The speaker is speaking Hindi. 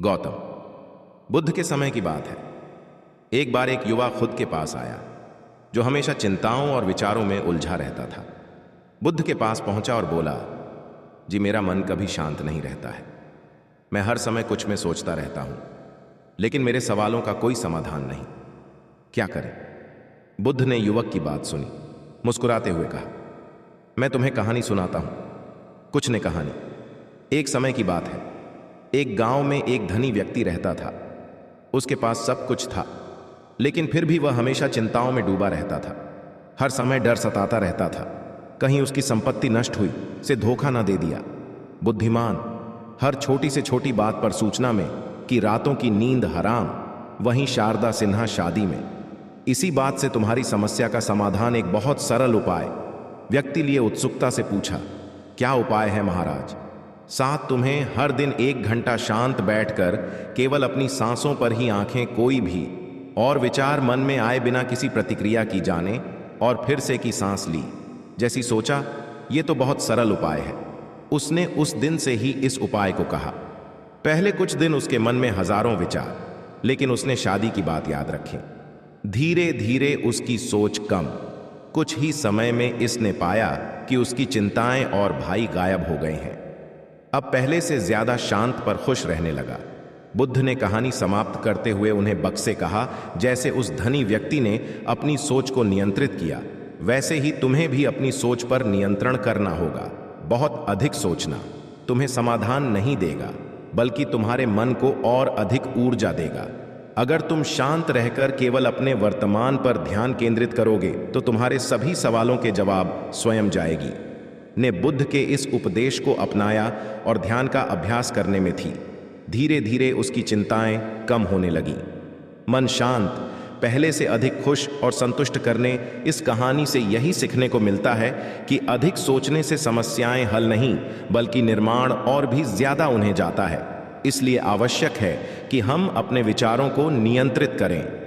गौतम। बुद्ध के समय की बात है। एक बार एक युवा खुद के पास आया जो हमेशा चिंताओं और विचारों में उलझा रहता था। बुद्ध के पास पहुंचा और बोला, जी मेरा मन कभी शांत नहीं रहता है। मैं हर समय कुछ में सोचता रहता हूं, लेकिन मेरे सवालों का कोई समाधान नहीं। क्या करें? बुद्ध ने युवक की बात सुनी, मुस्कुराते हुए कहा, मैं तुम्हें कहानी सुनाता हूं। कुछ ने कहानी। एक समय की बात है। एक गांव में एक धनी व्यक्ति रहता था। उसके पास सब कुछ था, लेकिन फिर भी वह हमेशा चिंताओं में डूबा रहता था। हर समय डर सताता रहता था, कहीं उसकी संपत्ति नष्ट हुई, से धोखा ना दे दिया। बुद्धिमान हर छोटी से छोटी बात पर सूचना में कि रातों की नींद हराम, वहीं शारदा सिन्हा शादी में। इसी बात से तुम्हारी समस्या का समाधान एक बहुत सरल उपाय। व्यक्ति लिए उत्सुकता से पूछा, क्या उपाय है महाराज? साथ तुम्हें हर दिन 1 घंटा शांत बैठकर केवल अपनी सांसों पर ही आंखें कोई भी और विचार मन में आए बिना किसी प्रतिक्रिया की जाने और फिर से की सांस ली। जैसी सोचा, यह तो बहुत सरल उपाय है। उसने उस दिन से ही इस उपाय को कहा। पहले कुछ दिन उसके मन में हजारों विचार, लेकिन उसने शादी की बात याद रखी। धीरे धीरे उसकी सोच कम। कुछ ही समय में इसने पाया कि उसकी चिंताएं और भाई गायब हो गए हैं। अब पहले से ज्यादा शांत पर खुश रहने लगा। बुद्ध ने कहानी समाप्त करते हुए उन्हें बक्से कहा, जैसे उस धनी व्यक्ति ने अपनी सोच को नियंत्रित किया, वैसे ही तुम्हें भी अपनी सोच पर नियंत्रण करना होगा। बहुत अधिक सोचना तुम्हें समाधान नहीं देगा, बल्कि तुम्हारे मन को और अधिक ऊर्जा देगा। अगर तुम शांत रहकर केवल अपने वर्तमान पर ध्यान केंद्रित करोगे तो तुम्हारे सभी सवालों के जवाब स्वयं जाएगी। ने बुद्ध के इस उपदेश को अपनाया और ध्यान का अभ्यास करने में थी। धीरे धीरे उसकी चिंताएं कम होने लगी। मन शांत, पहले से अधिक खुश और संतुष्ट करने इस कहानी से यही सीखने को मिलता है कि अधिक सोचने से समस्याएं हल नहीं, बल्कि निर्माण और भी ज्यादा उन्हें जाता है। इसलिए आवश्यक है कि हम अपने विचारों को नियंत्रित करें।